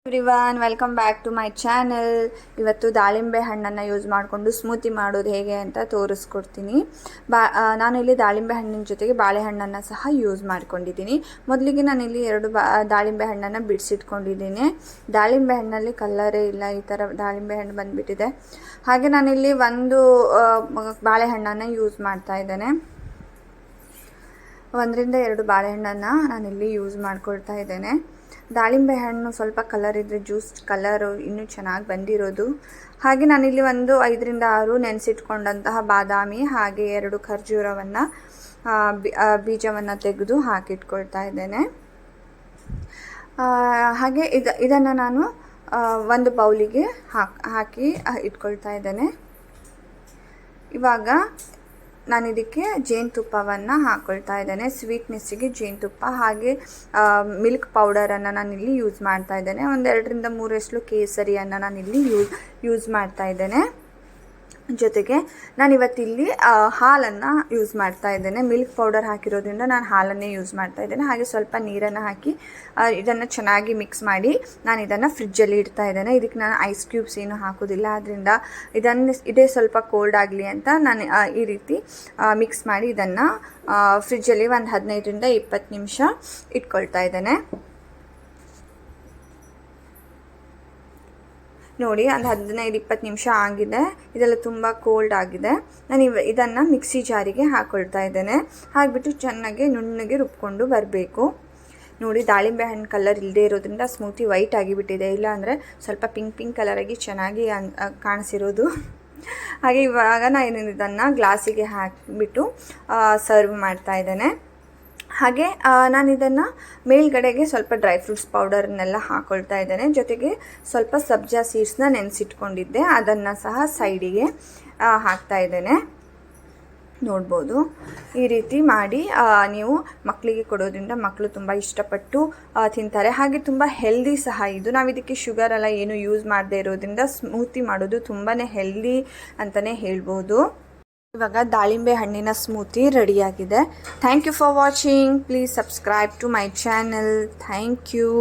Everyone welcome back to my channel. ಇವತ್ತು ದಾಳಿಂಬೆ ಹಣ್ಣನ್ನು ಯೂಸ್ ಮಾಡಿಕೊಂಡು ಸ್ಮೂತಿ ಮಾಡೋದು ಹೇಗೆ ಅಂತ ತೋರಿಸ್ಕೊಡ್ತೀನಿ. ನಾನಿಲ್ಲಿ ದಾಳಿಂಬೆ ಹಣ್ಣಿನ ಜೊತೆಗೆ ಬಾಳೆಹಣ್ಣನ್ನು ಸಹ ಯೂಸ್ ಮಾಡ್ಕೊಂಡಿದ್ದೀನಿ. ಮೊದಲಿಗೆ ನಾನಿಲ್ಲಿ 2 ದಾಳಿಂಬೆ ಹಣ್ಣನ್ನು ಬಿಡಿಸಿಟ್ಕೊಂಡಿದ್ದೀನಿ. ದಾಳಿಂಬೆ ಹಣ್ಣಲ್ಲಿ ಕಲ್ಲರೇ ಇಲ್ಲ, ಈ ಥರ ದಾಳಿಂಬೆ ಹಣ್ಣು ಬಂದುಬಿಟ್ಟಿದೆ. ಹಾಗೆ ನಾನಿಲ್ಲಿ 1 ಬಾಳೆಹಣ್ಣನ್ನು ಯೂಸ್ ಮಾಡ್ತಾ ಇದ್ದೇನೆ. 1 ರಿಂದ 2 ಬಾಳೆಹಣ್ಣನ್ನು ನಾನಿಲ್ಲಿ ಯೂಸ್ ಮಾಡ್ಕೊಳ್ತಾ ಇದ್ದೇನೆ. ದಾಳಿಂಬೆ ಹಣ್ಣು ಸ್ವಲ್ಪ ಕಲರ್ ಇದ್ದರೆ ಜ್ಯೂಸ್ ಕಲರು ಇನ್ನೂ ಚೆನ್ನಾಗಿ ಬಂದಿರೋದು. ಹಾಗೆ ನಾನಿಲ್ಲಿ 5 ರಿಂದ 6 ನೆನೆಸಿಟ್ಕೊಂಡಂತಹ ಬಾದಾಮಿ ಹಾಗೆ 2 ಖರ್ಜೂರವನ್ನು ಬೀಜವನ್ನು ತೆಗೆದು ಹಾಕಿಟ್ಕೊಳ್ತಾ ಇದ್ದೇನೆ. ಹಾಗೆ ಇದನ್ನು ನಾನು 1 ಬೌಲಿಗೆ ಹಾಕಿ ಇಟ್ಕೊಳ್ತಾ ಇದ್ದೇನೆ. ಇವಾಗ ನಾನು ಇದಕ್ಕೆ ಜೇನುತುಪ್ಪವನ್ನು ಹಾಕ್ಕೊಳ್ತಾ ಇದ್ದೇನೆ. ಸ್ವೀಟ್ನೆಸ್ಸಿಗೆ ಜೇನುತುಪ್ಪ ಹಾಗೆ ಮಿಲ್ಕ್ ಪೌಡರನ್ನು ನಾನಿಲ್ಲಿ ಯೂಸ್ ಮಾಡ್ತಾ ಇದ್ದೇನೆ. 2 ರಿಂದ 3 ಕೇಸರಿಯನ್ನು ನಾನಿಲ್ಲಿ ಯೂಸ್ ಮಾಡ್ತಾ ಇದ್ದೇನೆ. ಜೊತೆಗೆ ನಾನಿವತ್ತಿಲ್ಲಿ ಹಾಲನ್ನು ಯೂಸ್ ಮಾಡ್ತಾ ಇದ್ದೇನೆ. ಮಿಲ್ಕ್ ಪೌಡರ್ ಹಾಕಿರೋದ್ರಿಂದ ನಾನು ಹಾಲನ್ನೇ ಯೂಸ್ ಮಾಡ್ತಾ ಇದ್ದೇನೆ. ಹಾಗೆ ಸ್ವಲ್ಪ ನೀರನ್ನು ಹಾಕಿ ಇದನ್ನು ಚೆನ್ನಾಗಿ ಮಿಕ್ಸ್ ಮಾಡಿ ನಾನು ಇದನ್ನು ಫ್ರಿಜ್ಜಲ್ಲಿ ಇಡ್ತಾ ಇದ್ದೇನೆ. ಇದಕ್ಕೆ ನಾನು ಐಸ್ ಕ್ಯೂಬ್ಸ್ ಏನು ಹಾಕೋದಿಲ್ಲ, ಆದ್ದರಿಂದ ಇದೇ ಸ್ವಲ್ಪ ಕೋಲ್ಡ್ ಆಗಲಿ ಅಂತ ನಾನು ಈ ರೀತಿ ಮಿಕ್ಸ್ ಮಾಡಿ ಇದನ್ನು ಫ್ರಿಜ್ಜಲ್ಲಿ 15 ರಿಂದ 20 ನಿಮಿಷ ಇಟ್ಕೊಳ್ತಾ ಇದ್ದೇನೆ. ನೋಡಿ, 15-20 ನಿಮಿಷ ಆಗಿದೆ. ಇದೆಲ್ಲ ತುಂಬ ಕೋಲ್ಡ್ ಆಗಿದೆ. ನಾನು ಇದನ್ನು ಮಿಕ್ಸಿ ಜಾರಿಗೆ ಹಾಕ್ಕೊಳ್ತಾ ಇದ್ದೇನೆ. ಹಾಕಿಬಿಟ್ಟು ಚೆನ್ನಾಗಿ ನುಣ್ಣಗೆ ರುಬ್ಕೊಂಡು ಬರಬೇಕು. ನೋಡಿ, ದಾಳಿಂಬೆ ಹಣ್ಣು ಕಲರ್ ಇಲ್ಲದೆ ಇರೋದ್ರಿಂದ ಸ್ಮೂತಿ ವೈಟ್ ಆಗಿಬಿಟ್ಟಿದೆ. ಇಲ್ಲಾಂದರೆ ಸ್ವಲ್ಪ ಪಿಂಕ್ ಕಲರಾಗಿ ಚೆನ್ನಾಗಿ ಕಾಣಿಸಿರೋದು. ಹಾಗೆ ಇವಾಗ ನಾನು ಇದನ್ನು ಗ್ಲಾಸಿಗೆ ಹಾಕಿಬಿಟ್ಟು ಸರ್ವ್ ಮಾಡ್ತಾ ಇದ್ದೇನೆ. ಹಾಗೆ ನಾನು ಇದನ್ನು ಮೇಲ್ಗಡೆಗೆ ಸ್ವಲ್ಪ ಡ್ರೈ ಫ್ರೂಟ್ಸ್ ಪೌಡರ್ನೆಲ್ಲ ಹಾಕ್ಕೊಳ್ತಾ ಇದ್ದೇನೆ. ಜೊತೆಗೆ ಸ್ವಲ್ಪ ಸಬ್ಜಾ ಸೀಡ್ಸ್ನ ನೆನೆಸಿಟ್ಕೊಂಡಿದ್ದೆ, ಅದನ್ನು ಸಹ ಸೈಡಿಗೆ ಹಾಕ್ತಾ ಇದ್ದೇನೆ. ನೋಡ್ಬೋದು, ಈ ರೀತಿ ಮಾಡಿ ನೀವು ಮಕ್ಕಳಿಗೆ ಕೊಡೋದ್ರಿಂದ ಮಕ್ಕಳು ತುಂಬ ಇಷ್ಟಪಟ್ಟು ತಿಂತಾರೆ. ಹಾಗೆ ತುಂಬ ಹೆಲ್ದಿ ಸಹ ಇದು. ನಾವು ಇದಕ್ಕೆ ಶುಗರ್ ಎಲ್ಲ ಏನು ಯೂಸ್ ಮಾಡದೇ ಇರೋದ್ರಿಂದ ಸ್ಮೂತಿ ಮಾಡೋದು ತುಂಬಾ ಹೆಲ್ದಿ ಅಂತಲೇ ಹೇಳ್ಬೋದು. ಇವಾಗ ದಾಳಿಂಬೆ ಹಣ್ಣಿನ ಸ್ಮೂತಿ ರೆಡಿಯಾಗಿದೆ. Thank you for watching. Please subscribe to my channel. Thank you.